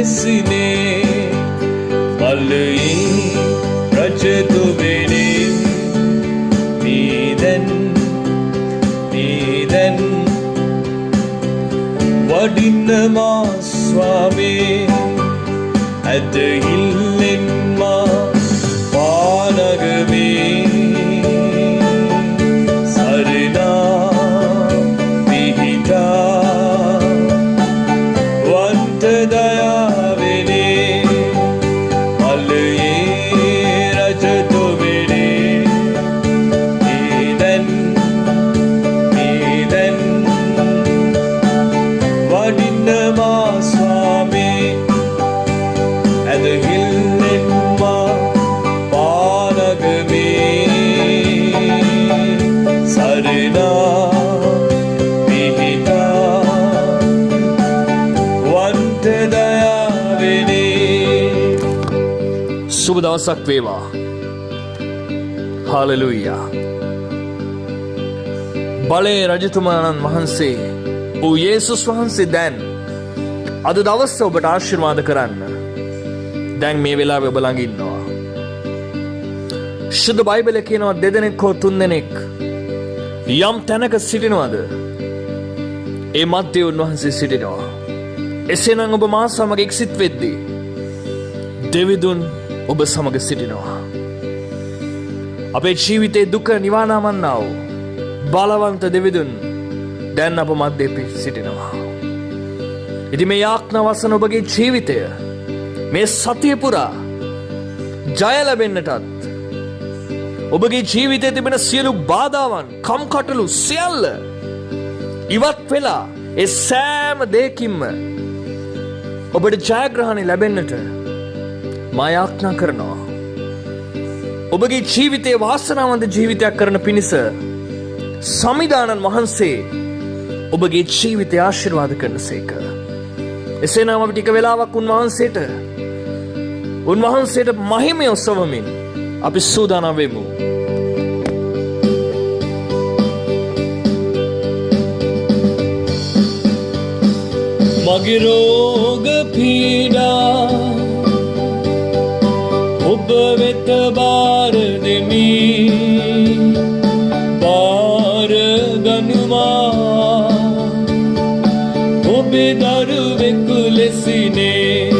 ලෙසිනේ මලයේ රජතුමනි නීදන් වඩින්නමා ස්වාමී ඇදහිල්ලෙන්මා පානගමේ සරණා පිහිටා වන්ත දයාවෙනේ මලයේ රජතුමනි නීදන් වඩින්නමා ස්වාමී ඇදහිල්ලෙන්මා පානගමේ සරණා පිහිටා වන්ත දයාවෙනේ. සුබ දවසක් වේවා. හාලෙලූයා. බලේ රජතුමාණන් වහන්සේ වූ යේසුස් වහන්සේ දැන් අද දවස ඔබට ආශිර්වාද කරන්න දැන් මේ වෙලාවේ ඔබ ළඟ ඉන්නවා. ශුද්ධ බයිබලයේ කියනවා දෙදෙනෙක් හෝ තුන්දෙනෙක් යම් තැනක සිටිනවද ඒ මැද්දේ උන්වහන්සේ සිටිනවා. එසේනම් ඔබ මා සමග එක්සිත් වෙද්දී දෙවිඳුන් ඔබ සමග සිටිනවා. අපේ ජීවිතේ දුක නිවානවන්නා වූ බලවන්ත දෙවිඳුන් දැන් අප මැද්දේ සිටිනවා. ඉතින් මේ යාඥා වසන ඔබගේ ජීවිතය මේ සතිය පුරා ජය ලැබෙන්නටත් ඔබගේ ජීවිතයේ තිබෙන සියලු බාධාවන් කම්කටොළු සියල්ල ඉවත් වෙලා ඒ සෑම දෙයකින්ම ඔබට ජයග්‍රහණය ලැබෙන්නට මා යාඥා කරනවා. ඔබගේ ජීවිතයේ වාසනාවන්ත ජීවිතයක් කරන පිණිස සමිදානන් වහන්සේ ඔබගේ ජීවිතය ආශිර්වාද කරනසේක. එසේනම් අපි ටික වෙලාවක් උන්වහන්සේට මහිමය ඔසවමින් අපි සූදානම් වෙමු. මගේ රෝග පීඩා ඔබ වෙත බාර දෙමි බාර ගනුමා ඔබේ දරුවෙකු ලෙසිනේ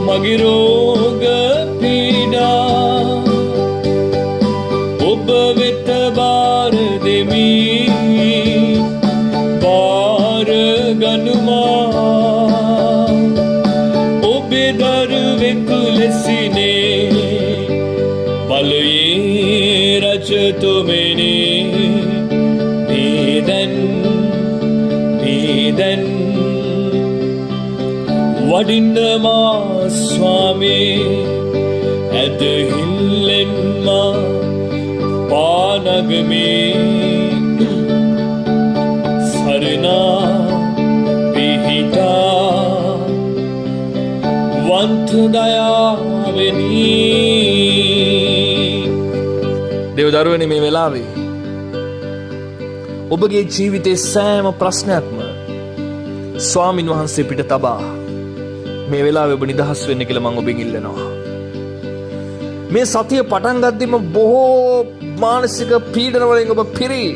මගේ රෝග පීඩා ඔබ වෙත බාර දෙමි බාර ගනුමා ඔබේ දරුවෙකු ලෙසිනේ බලයේ රජතුමනි නීදන් වඩින්නමා ස්වාමී ඇදහිල්ලෙන්මා පානගමේ සරණා පිහිටා වන්ත දයාවෙනි. දෙව්දරුවනි මේ වෙලාවේ ඔබගේ ජීවිතේ සෑම ප්‍රශ්නයක්ම ස්වාමින් වහන්සේ පිට තබා මේ වෙලාවේ ඔබ නිදහස් වෙන්න කියලා මම ඔබෙන් ඉල්ලනවා. මේ සතිය පටන් ගද්දිම බොහෝ මානසික පීඩන වලින් ඔබ පිරී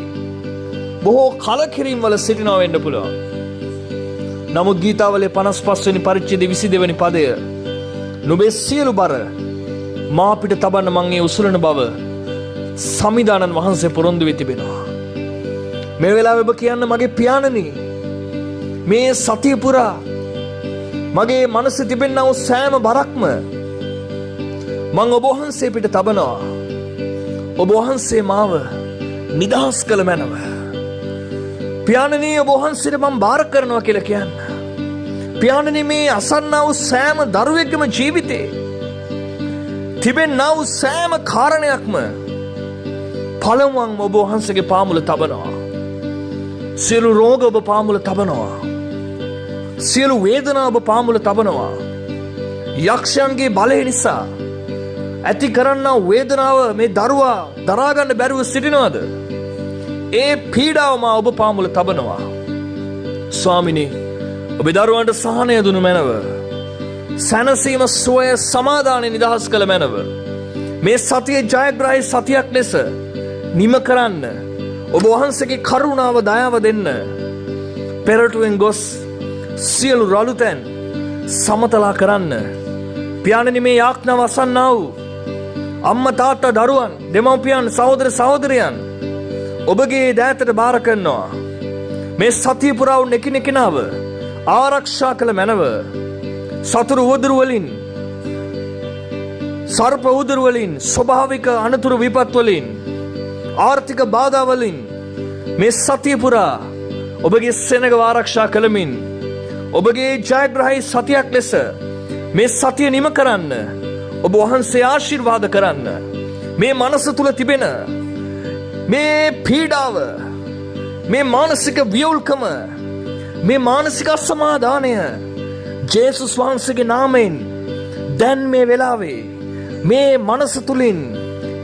බොහෝ කලකිරීම් වල සිටිනවා වෙන්න පුළුවන්. නමුත් ගීතාවලියේ 55 වෙනි පරිච්ඡේදයේ 22 වෙනි පදය නුඹේ සියලු බර මා පිට තබන්න මං ඒ උසුලන බව සමිදානන් වහන්සේ පොරොන්දු වෙ තිබෙනවා. මේ වෙලාවේ ඔබ කියන්න මගේ පියාණනි මේ සතිය පුරා මගේ මනසේ තිබෙනා වූ සෑම බරක්ම මං ඔබ වහන්සේ පිට තබනවා. ඔබ වහන්සේ මාව නිදහස් කළ මැනව. පියාණනි ඔබ වහන්සේට මම බාර කරනවා කියලා කියන්න. පියාණනි මේ අසන්නා වූ සෑම දරුවෙක්ගේම ජීවිතේ තිබෙනා වූ සෑම කාරණයක්ම පළමුවන්ම ඔබ වහන්සේගේ පාමුල තබනවා. සියලු රෝග ඔබ පාමුල තබනවා. සියලු වේදනා ඔබ පාමුල තබනවා. යක්ෂයන්ගේ බලය නිසා ඇති කරන්නා වේදනාව මේ දරුවා දරාගන්න බැරුව සිටිනවද? ඒ පීඩාව මා ඔබ පාමුල තබනවා. ස්වාමිනේ ඔබේ දරුවන්ට සහනය දුනු මැනව. සැනසීම සුවය සමාදානය නිදහස් කළ මැනව. මේ සතිය ජයග්‍රහී සතියක් ලෙස නිම කරන්න ඔබ වහන්සේගේ කරුණාව දයාව දෙන්න. පෙරටුවෙන් ගොස් සියලු රළු තැන් සමතලා කරන්න. පියාණනි මේ යාඥාව අසන්නා වූ අම්මා තාත්තා දරුවන් දෙමව්පියන් සහෝදර සහෝදරයන් ඔබගේ දෑතට බාර කරනවා. මේ සතිය පුරා වුන් එකිනෙකනාව ආරක්ෂා කළ මැනව. සතුරු උවදුරු වලින් සර්ප උවදුරු වලින් ස්වභාවික අනතුරු විපත් වලින් ආර්ථික බාධා වලින් මේ සතිය පුරා ඔබගේ සෙනග ආරක්ෂා කළමින් ඔබගේ ජයග්‍රහී සතියක් ලෙස මේ සතිය නිම කරන්න ඔබ වහන්සේ ආශිර්වාද කරන්න. මේ මනස තුල තිබෙන මේ පීඩාව, මේ මානසික වියවුල්කම, මේ මානසික අසමාදානය ජේසුස් වහන්සේගේ නාමයෙන් දැන් මේ වෙලාවේ මේ මනස තුලින්,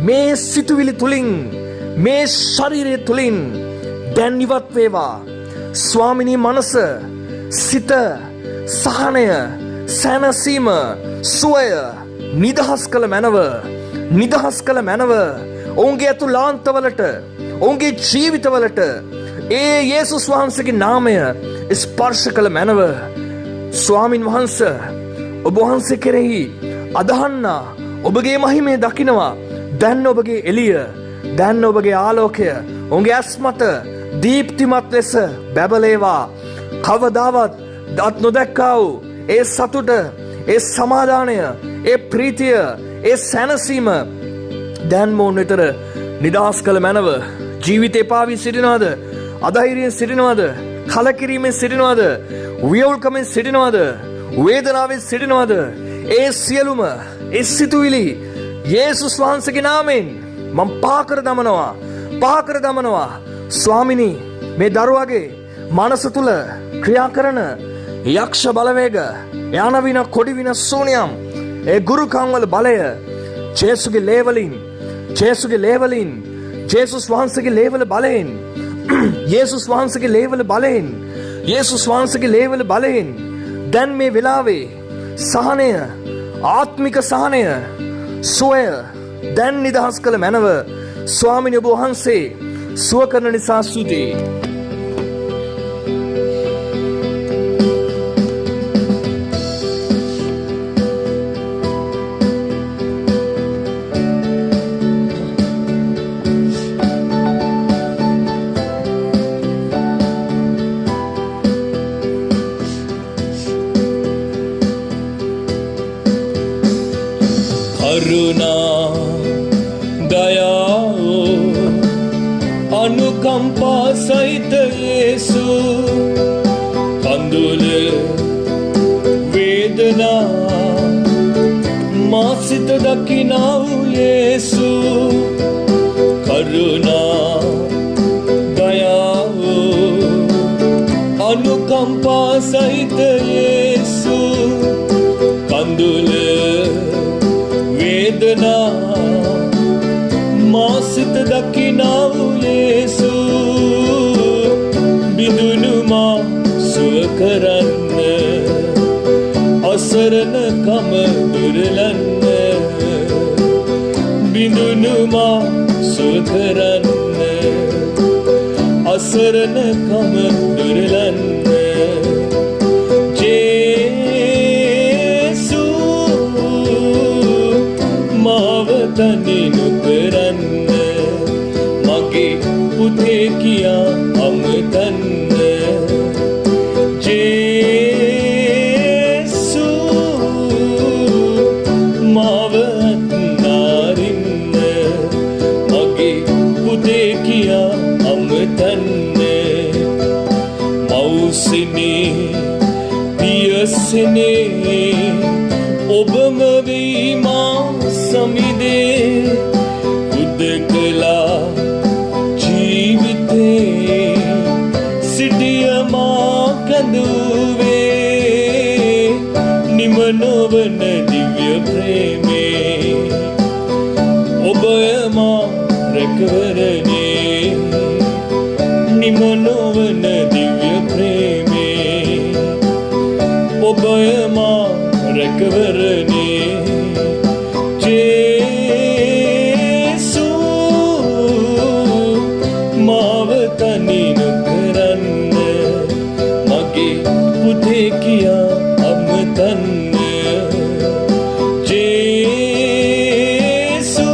මේ සිතුවිලි තුලින්, මේ ශරීරය තුලින් දැන් ඉවත් වේවා. ස්වාමිනී මනස, සිත, සහනය, සැනසීම, සුවය නිදහස් කළ මැනව, නිදහස් කළ මැනව. ඔවුන්ගේ අතුලාන්තවලට, ඔවුන්ගේ ජීවිතවලට ඒ යේසුස් වහන්සේගේ නාමය ස්පර්ශ කළ මැනව. ස්වාමින් වහන්සේ ඔබ වහන්සේ කෙරෙහි අදහන්නා ඔබගේ මහිමය දකිනවා. දැන් ඔබගේ එළිය, දැන් ඔබගේ ආලෝකය ඔවුන්ගේ ඇස් මත දීප්තිමත් ලෙස බැබලේවා. කවදාවත් දත් නොදැක්කා වූ ඒ සතුට, ඒ සමාදානය, ඒ ප්‍රීතිය, ඒ සැනසීම දැන් මොවුන් වෙතට නිදහස් කළ මැනව. ජීවිතේ පාවී සිටිනවද? අධෛර්යයෙන් සිටිනවද? කලකිරීමෙන් සිටිනවද? වියවුල්කමෙන් සිටිනවද? වේදනාවෙන් සිටිනවද? ඒ සියලුම ඒ සිතුවිලි යේසුස් වහන්සේගේ නාමයෙන් මම පාකර දමනවා, පාකර දමනවා. ස්වාමිනී මේ දරුවගේ මනස තුල ක්‍රියා කරන යක්ෂ බලවේග, යනවින කොඩිවින ශූන්‍යම්, ඒ ගුරුකම් වල බලය ජේසුගේ ලේවලින්, ජේසුගේ ලේවලින්, ජේසුස් වහන්සේගේ ලේවල බලයෙන්, යේසුස් වහන්සේගේ ලේවල බලයෙන්, යේසුස් වහන්සේගේ ලේවල බලයෙන් දැන් මේ වෙලාවේ සහනය, ආත්මික සහනය, සුවය දැන් නිදහස් කළ මැනව. ස්වාමිනී ඔබ වහන්සේ සුව කරන නිසා ස්තුතියි. කරුණා දයාව අනුකම්පා සහිත යේසු කඳුල වේදනා මා සිත දකිනා වූ යේසු කරුණා දයාව අනුකම්පා සහිත යේසු කඳුල වේදනා මා සිත දකිනා වූ යේසු බිඳුනු මා සුව කරන්න අසරණකම දුරලන්න බිඳුනු මා සුව කරන්න අසරණකම දුරලන්න තනි නොකරන්න මගේ පුතේ කියා අමතන්න ජේසු මාව අත්නාරින්න මගේ පුතේ කියා අමතන්න මවුසිනේ පියසිනේ ඔබම වී මා සමිදේ උදකලා ජීවිතේ සිටිය මා කඳුවේ නිම නොවන දිව්‍ය ප්‍රේමේ ඔබය මා රැකවරණේ නිම නොවන දිව්‍ය ප්‍රේමේ ඔබය මා රැක තනි නොකරන්න මගේ පුතේ කියා අමතන්න ජේසු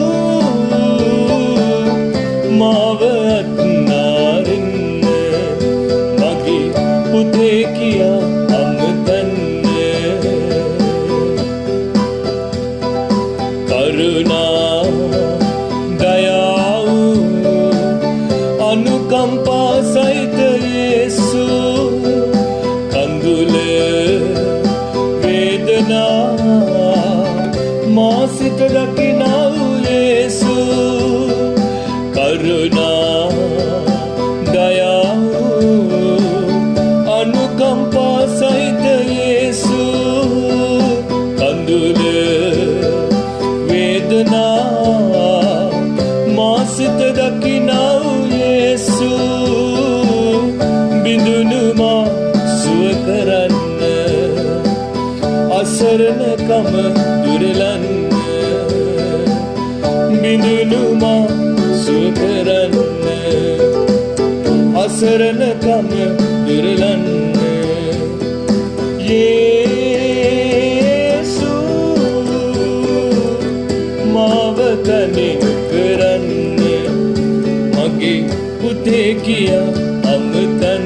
මාව අත්නාරින්න මගේ පුතේ කියා අමතන්න කරුණා දයාව අනුකම්පා සහිත යේසු කඳුල වේදනා මාසිත දකිනා යේසු කරුණා දයාව අනුකම්පා සහිත යේසු කඳුල වේදනා මාසිත දකිනා යේසු බිඳුණු මා සුව කරන්න අසරණකම දුරලන්න බිඳුණු මා සුව කරන්න අසරණකම දුරලන්න යේසු මාව තනි කරන්න මගේ පුතේ කියා අමතන්න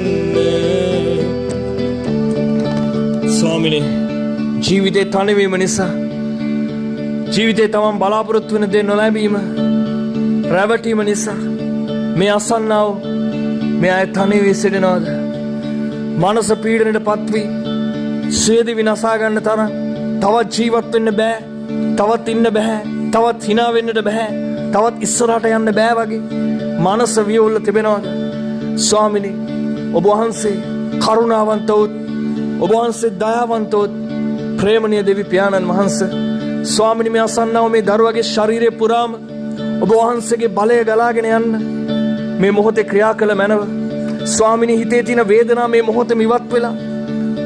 ස්වාමිනේ ජීවිතේ තනිවීම නිසා ජීවිතේ තමන් බලාපොරොත්තු වෙන දේ නොලැබීම රැවටීම නිසා මේ අසන්නාව මේ අය තනි වී සිටිනවද මනස පීඩනයට පත්වී සියදි විනාසා ගන්න තරම් තවත් ජීවත් වෙන්න බෑ තවත් ඉන්න බෑ තවත් hina වෙන්නට බෑ තවත් ඉස්සරහට යන්න බෑ වගේ මනස වියවුල්ල තිබෙනවද ස්වාමිනේ ඔබ වහන්සේ කරුණාවන්ත වූ ඔබ වහන්සේ දයාවන්ත වූ ප්‍රේමණීය දෙවි පියාණන් වහන්සේ ස්වාමිනේ මේ අසන්නව මේ දරුවගේ ශරීරය පුරාම ඔබ වහන්සේගේ බලය ගලාගෙන යන්න මේ මොහොතේ ක්‍රියා කළ මැනව ස්වාමිනේ හිතේ තියෙන වේදනාව මේ මොහොතේම ඉවත් වෙලා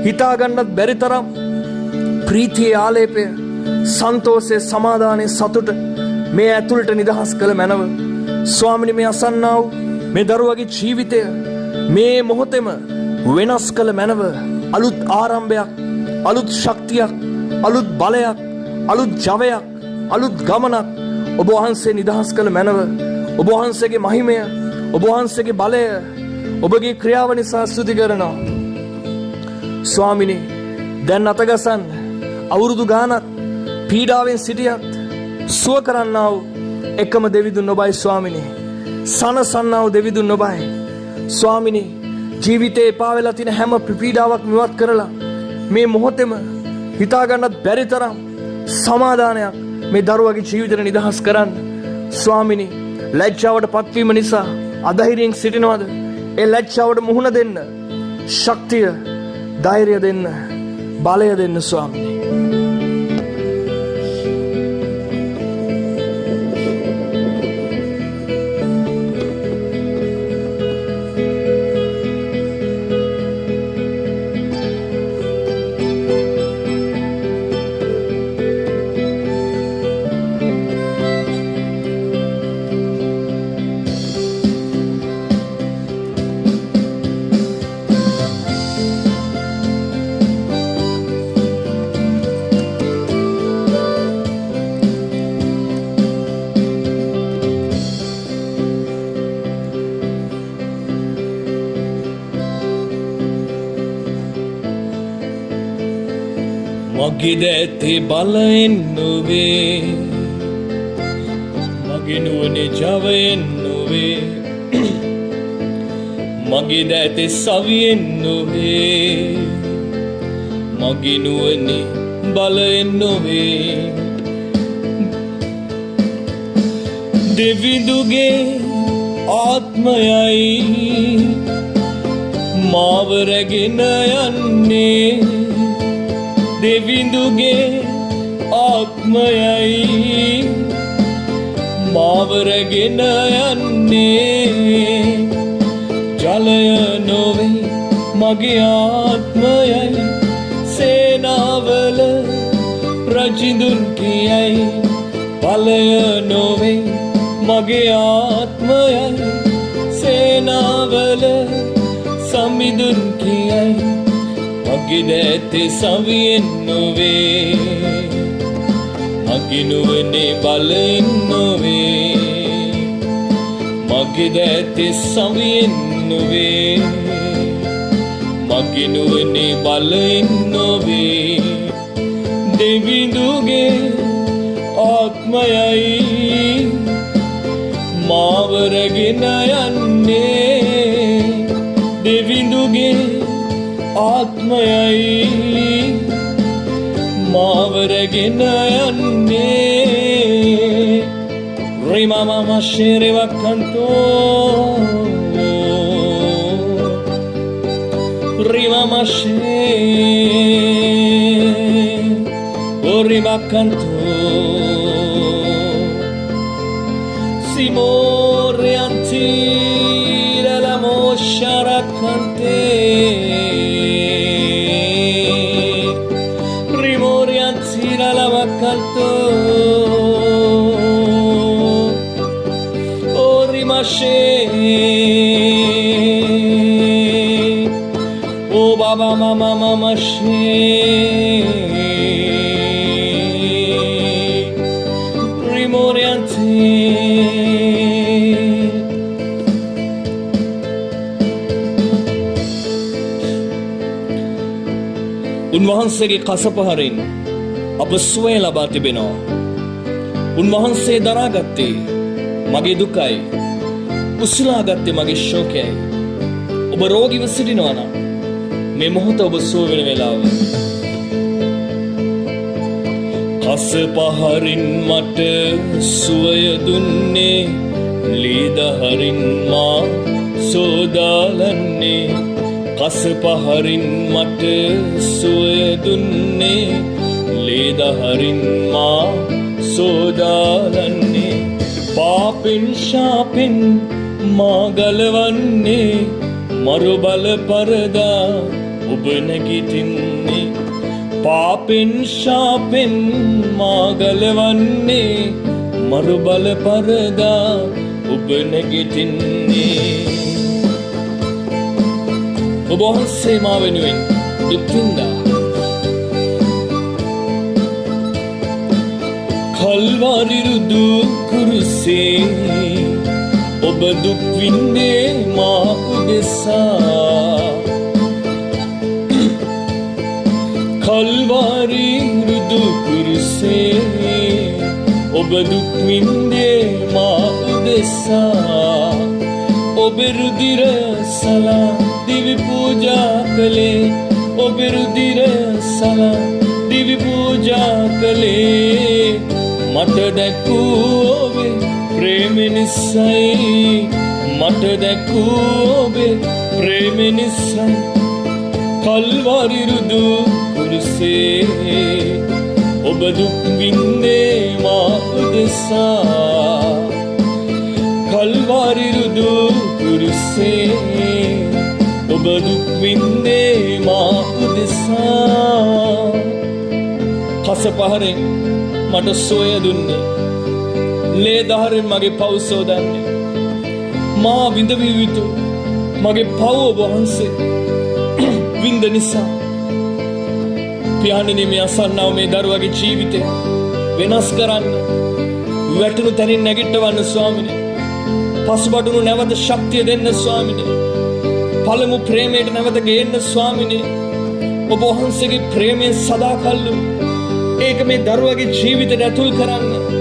හිතා ගන්නත් බැරි තරම් ප්‍රීතියේ ආලේපය සන්තෝෂයේ සමාදානයේ සතුට මේ ඇතුළට නිදහස් කළ මැනව ස්වාමිනේ මේ අසන්නා වූ මේ දරුවගේ ජීවිතය මේ මොහොතේම වෙනස් කළ මැනව අලුත් ආරම්භයක් අලුත් ශක්තියක් අලුත් බලයක් අලුත් ජවයක් අලුත් ගමනක් ඔබ වහන්සේ නිදහස් කළ මැනව ඔබ වහන්සේගේ මහිමය ඔබ වහන්සේගේ බලය ඔබගේ ක්‍රියාව නිසා ස්තුති කරනවා ස්වාමිනේ දැන් අතගසන්න අවුරුදු ගානක් පීඩාවෙන් සිටියත් සුව කරන්නා වූ එකම දෙවිඳුන් ඔබයි ස්වාමිනේ සනසන්නා වූ දෙවිඳුන් ඔබයි ස්වාමිනේ ජීවිතේ එපා වෙලා තියෙන හැම පීඩාවක් මිවත් කරලා මේ මොහොතේම හිතා ගන්නත් බැරි තරම් සමාදානයක් මේ දරුවගේ ජීවිතේ නිදහස් කරන්න ස්වාමිනේ ලැජ්ජාවට පත්වීම නිසා අධෛර්යයෙන් සිටිනවද ඒ ලැජ්ජාවට මුහුණ දෙන්න ශක්තිය ධෛර්යය දෙන්න බලය දෙන්න ස්වාමිනේ මගේ දැතේ බලයෙන් නොවේ මගේ නුවණේ ජවයෙන් නොවේ මගේ දැතේ සවියෙන් නොවේ මගේ නුවණේ බලයෙන් නොවේ දෙවිඳුගේ ආත්මයයි මාව රැගෙන යන්නේ දෙවිඳුගේ ආත්මයයි මාව රැගෙන යන්නේ ජලය නොවේ මගේ ආත්මයයි සේනාවල රජිඳුන් කියයි බලය නොවේ මගේ ආත්මයයි සේනාවල වල සමිඳුන් කියයි මගේ දැතේ සවියෙන් නොවේ මගේ නුවණේ බලෙන් නොවේ මගේ දැතේ සවියෙන් නොවේ මගේ නුවණේ බලෙන් නොවේ දෙවිඳුගේ ආත්මයයි මාව රැගෙන යන්නේ දෙවිඳුගේ ආත්මයයි මාව රැගෙන යන්නේ රිමමම ශේරවකන්තෝ රිමමශේ ඔරිමකන්තෝ Simoriantira la moscia raccante Rimoriantira la vaccanto O rimasce O baba mama mama she Rimoriantira උන්වහන්සේගේ කසපහරින් අප සුවය ලබා තිබෙනවා. උන්වහන්සේ දරාගත්තේ මගේ දුකයි. උසුලාගත්තේ මගේ ශෝකයයි. ඔබ රෝගීව සිටිනවා නම් මේ මොහොත ඔබ සුව වෙන වෙලාව. කසපහරින් මට සුවය දුන්නේ ලීදහරින් මා සෝදාලන්නේ කසපහරින් මට සුවය දුන්නේ ලේදහරින් මා සෝදාලන්නේ පාපෙන් ශාපෙන් මා ගලවන්නේ මරු බල පරදා ඔබ නැගිටින්නේ පාපෙන් ශාපෙන් මා ගලවන්නේ මරු බල පරදා ඔබ නැගිටින්නේ ඔබ වහන්සේ මා වෙනුවෙන් දුක් විඳා කල්වාරි රුදු කුරුසේ ඔබ දුක් විඳේ මා උදෙසා කල්වාරි රුදු කුරුසේ ඔබ දුක් විඳේ මා උදෙසා ඔබ රුධිර සලා දිවි පූජා කළේ ඔබ රුධිර සලා දිවි පූජා කළේ මට දැකූ ඔබේ ප්‍රේම නිසයි මට දැකූ ඔබේ ප්‍රේම නිසයි කල්වාරි රුදු කුරුසේ ඔබ දුක් විඳේ මා උදෙසා කල්වාරි රුදු කුරුසේ ඔබ දුක් විඳේ මා උදෙසා කසපහරෙන් මට සොය දුන්නේ ලේදහරෙන් මගේ පව් සෝදන්නේ මා විඳවිය යුතු මගේ පව් ඔබ වහන්සේ විඳ නිසා පියාණෙනි මේ අසන්නව මේ දරුවගේ ජීවිතය වෙනස් කරන්න වැටුණු තැනින් නැගිටවන්න ස්වාමිනේ පසුබඩුණු නැවත ශක්තිය දෙන්න ස්වාමිනේ පළමු ප්‍රේමයට නැවත ගේන්න ස්වාමිනේ ඔබ වහන්සේගේ ප්‍රේමයෙන් සදාකල්ලු ඒක මේ දරුවගේ ජීවිතයට ඇතුල් කරන්න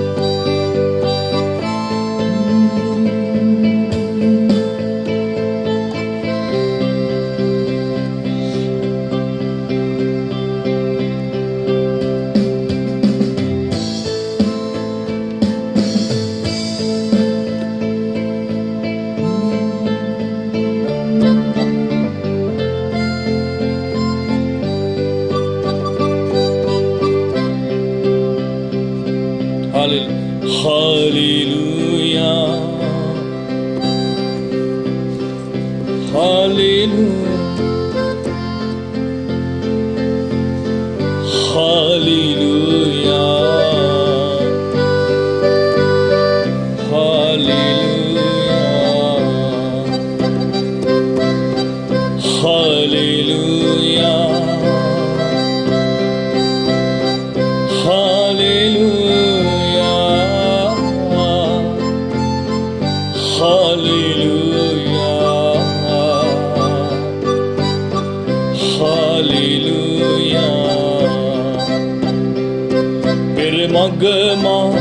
Hallelujah, Hallelujah, Hallelujah, Hallelujah. මගමා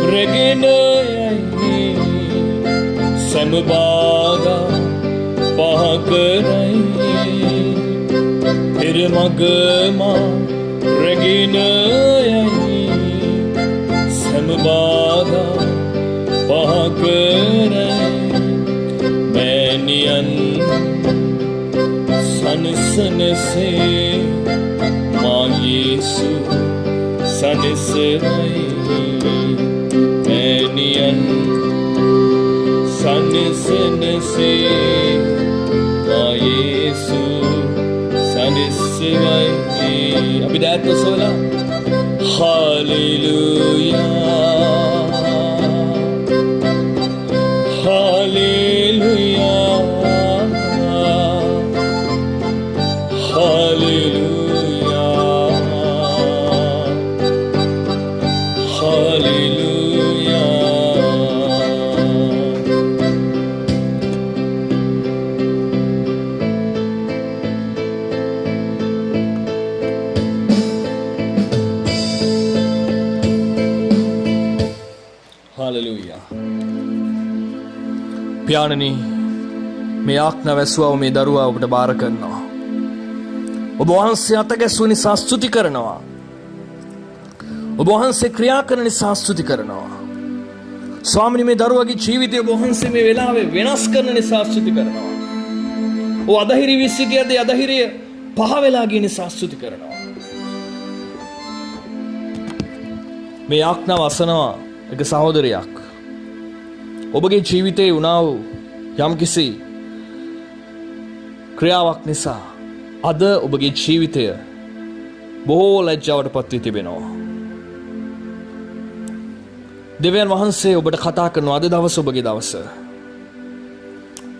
රැගෙන යයි සෑම බාධා පහ කරයි පෙර මගමා රැගෙන යයි සෑම බාධා පහ කරයි මෑණියන් සනසනසේ මා යේසු සනසරයි මෑණියන් සනසනසේ මා යේසු සනසරයි අපි දැත් ඔසවලා hallelujah hallelujah hallelujah hallelujah hallelujah පියාණනි මේ ආඥාව ඇසුවව මේ දරුවා ඔබට බාර කරනවා ඔබ වහන්සේ අත ගැසුව නිසා ස්තුති කරනවා ඔබ වහන්සේ ක්‍රියා කරන නිසා ස්තුති කරනවා ස්වාමිනී මේ දරුවාගේ ජීවිතය ඔබ වහන්සේ මේ වෙලාවේ වෙනස් කරන නිසා ස්තුති කරනවා ඔව් අධෛර්ය වී සිටියදී අධෛර්ය පහ වෙලා ගිය නිසා ස්තුති කරනවා මේ ආඥාව අසනවා එක සහෝදරයක් ඔබගේ ජීවිතයේ වුණා වූ යම්කිසි ක්‍රියාවක් නිසා අද ඔබගේ ජීවිතය බොහෝ ලැජ්ජාවට පත් වී තිබෙනවා. දෙවියන් වහන්සේ ඔබට කතා කරනවා අද දවස ඔබගේ දවස.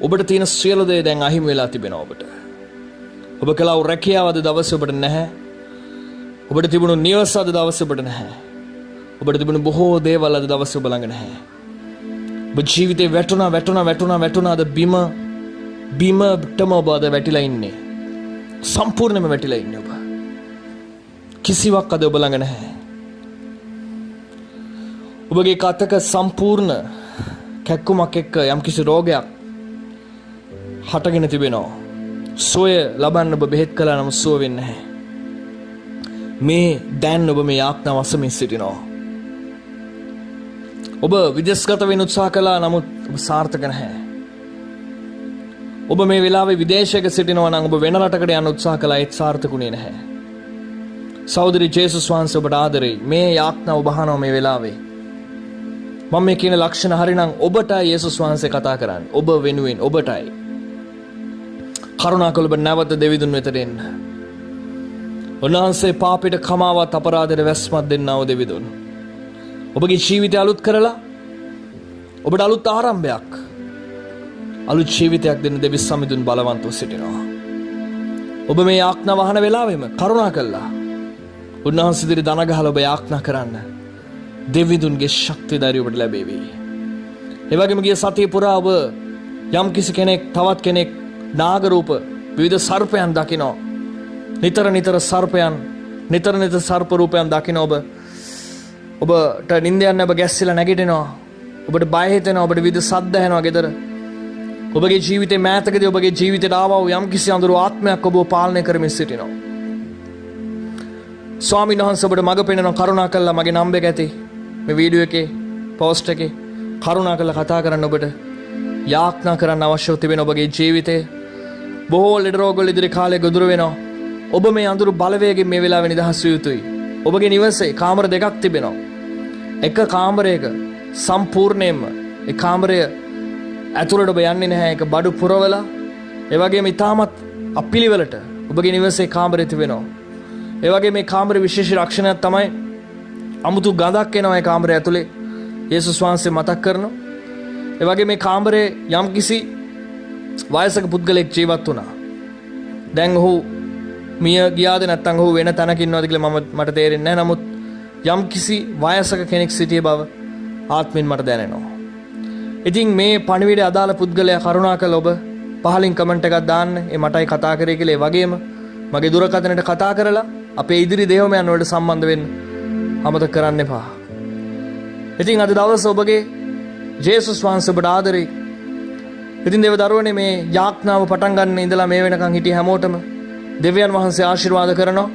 ඔබට තියෙන සියලු දේ දැන් අහිමි වෙලා තිබෙනවා ඔබට. ඔබ කළා වූ රැකියාව අද දවසේ ඔබට නැහැ. ඔබට තිබුණු නිවස අද දවසේ ඔබට නැහැ. ඔබට තිබුණු බොහෝ දේවල් අද දවසේ ඔබ ළඟ නැහැ. ඔබ ජීවිතේ වැටුණා අද බිමටම ඔබ අද වැටිලා ඉන්නේ. සම්පූර්ණයෙන්ම වැටිලා ඉන්නේ ඔබ. කිසිවක් අද ඔබ ළඟ නැහැ. ඔබගේ කතක සම්පූර්ණ කැක්කුමක් එක්ක යම්කිසි රෝගයක් හටගෙන තිබෙනවා. සුවය ලබන්න ඔබ බෙහෙත් කළා නම් සුව වෙන්නේ නැහැ. මේ දැන් ඔබ මේ ආඥාව අසමින් සිටිනවා. ඔබ විදේශගත වෙන්න උත්සාහ කළා නමුත් ඔබ සාර්ථක නැහැ. ඔබ මේ වෙලාවේ විදේශයක සිටිනවා නම් ඔබ වෙන රටකට යන්න උත්සාහ කළා ඒත් සාර්ථකුනේ නැහැ. සහෝදරි ජේසුස් වහන්සේ ඔබට ආදරෙයි. මේ ආඥාව ඔබ අහනවා මේ වෙලාවේ. මම මේ කියන ලක්ෂණ හරිනම් ඔබටයි යේසුස් වහන්සේ කතා කරන්නේ. ඔබ වෙනුවෙන් ඔබටයි. කරුණාකර ඔබ නැවත දෙවිඳුන් වෙතට එන්න. උන්වහන්සේ පාපයට කමාවත් අපරාධයට වැස්මක් දෙන්නා වූ දෙවිඳුන්. ඔබගේ ජීවිතය අලුත් කරලා ඔබට අලුත් ආරම්භයක් අලුත් ජීවිතයක් දෙන්න දෙවිස් සමිඳුන් බලවන්තව සිටිනවා. ඔබ මේ ආඥාව අහන වෙලාවෙම කරුණා කළා. උන්වහන්සේ දිරි දන ගහලා ඔබ ආඥා කරන්න. දෙවිඳුන්ගේ ශක්තිය ධෛර්යය ඔබට ලැබෙවි. ඒ වගේම ගිය සතිය පුරා ඔබ යම් කිසි කෙනෙක් තවත් කෙනෙක් නාග රූප විවිධ සර්පයන් දකිනවා. නිතර සර්ප රූපයන් දකින ඔබට නිින්ද යන්න ඔබ ගැස්සිලා නැගිටිනවා. ඔබට බය හිතෙනවා. ඔබට විවිධ සද්ද ඇහෙනවා ගෙදර. ඔබගේ ජීවිතේ මෑතකදී ඔබගේ ජීවිතයට ආවා වූ යම් කිසි අඳුරු ආත්මයක් ඔබව පාලනය කරමින් සිටිනවා. ස්වාමීන් වහන්සේ ඔබට මඟ පෙන්වන කරුණා කළා මගේ නම්බර් එක ඇති මේ වීඩියෝ එකේ පෝස්ට් එකේ කරුණා කළා කතා කරන්න ඔබට යාඥා කරන්න අවශ්‍යව තිබෙන ඔබගේ ජීවිතේ බොහෝ ලෙඩ රෝග වල ඉදිරි කාලේ ගොදුරු වෙනවා. ඔබ මේ අඳුරු බලවේගයෙන් මේ වෙලාවේ නිදහස් විය යුතුයි. ඔබගේ නිවසේ කාමර දෙකක් තිබෙනවා. එක කාමරයක සම්පූර්ණයෙන්ම ඒ කාමරය ඇතුළට ඔබ යන්නේ නැහැ. ඒක බඩු පුරවලා ඒ වගේම ඊටමත් අපිලිවෙලට ඔබගේ නිවසේ කාමරය තිබෙනවා. ඒ වගේ මේ කාමරේ විශේෂ ලක්ෂණයක් තමයි අමුතු ගඳක් එනවා ඒ කාමරය ඇතුලේ. යේසුස් වහන්සේ මතක් කරනවා. ඒ වගේ මේ කාමරේ යම්කිසි වයසක පුද්ගලෙක් ජීවත් වුණා. දැන් ඔහු මිය ගියාද නැත්නම් ඔහු වෙන තැනක ඉන්නවද කියලා මට තේරෙන්නේ නැහැ. නමුත් යම්කිසි වයසක කෙනෙක් සිටිය බව ආත්මෙන් මට දැනෙනවා. ඉතින් මේ පණිවිඩය අදාළ පුද්ගලයා කරුණාකර ඔබ පහලින් කමෙන්ට් එකක් දාන්න. ඒ මටයි කතා කරේ කියලා. ඒ වගේම මගේ දුරකථනයට කතා කරලා අපේ ඉදිරි දේවමයන් වලට සම්බන්ධ වෙන්න. අමතක කරන්න එපා. ඉතින් අද දවස ඔබගේ ජේසුස් වහන්සේ ඔබට ආදරේ. ඉතින් දේව දරුවනේ මේ යාඥාව පටන් ගන්න ඉඳලා මේ වෙනකන් හිටිය හැමෝටම දෙවියන් වහන්සේ ආශිර්වාද කරනවා.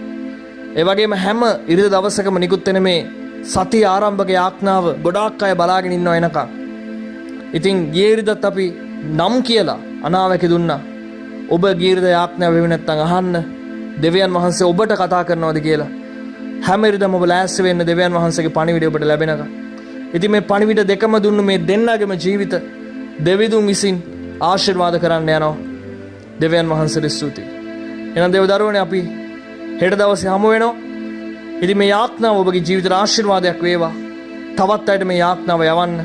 ඒ වගේම හැම ඉරිදා දවසකම නිකුත් වෙන මේ සතිය ආරම්භක යාඥාව ගොඩාක් අය බලාගෙන ඉන්නවා එනකන්. ඉතින් ගිය ඉරිදත් අපි නම් කියලා අනාවැකි දුන්නා. ඔබ ගිය ඉරිදා යාඥාව වෙන්නේ නැත්නම් අහන්න දෙවියන් වහන්සේ ඔබට කතා කරනවාද කියලා. හැම ඉරිදම ඔබ ලෑස්ති වෙන්න දෙවියන් වහන්සේගේ පණිවිඩය ඔබට ලැබෙනකම්. ඉතින් මේ පණිවිඩ දෙකම දුන්න මේ දෙන්නගේම ජීවිත දෙවිදුන් විසින් ආශිර්වාද කරන්න යනවා. දෙවියන් වහන්සේට ස්තුතියි. එහෙනම් දේව දරුවනේ අපි හෙට දවසේ හමු වෙනවා. ඉතින් මේ යාඥාව ඔබගේ ජීවිතයට ආශිර්වාදයක් වේවා. තවත් අයට මේ යාඥාව යවන්න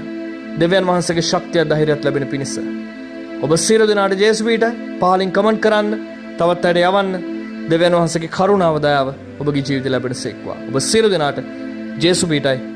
දෙවියන් වහන්සේගේ ශක්තිය ධෛර්යයක් ලැබෙන පිණිස. ඔබ සියලු දෙනාට ජේසුස් පීඨ පහලින් කමෙන්ට් කරන්න. තවත් අයට යවන්න දෙවියන් වහන්සේගේ කරුණාව දයාව ඔබගේ ජීවිතේ ලැබෙන සේක්වා. ඔබ සියලු දෙනාට ජේසුස් පීඨයි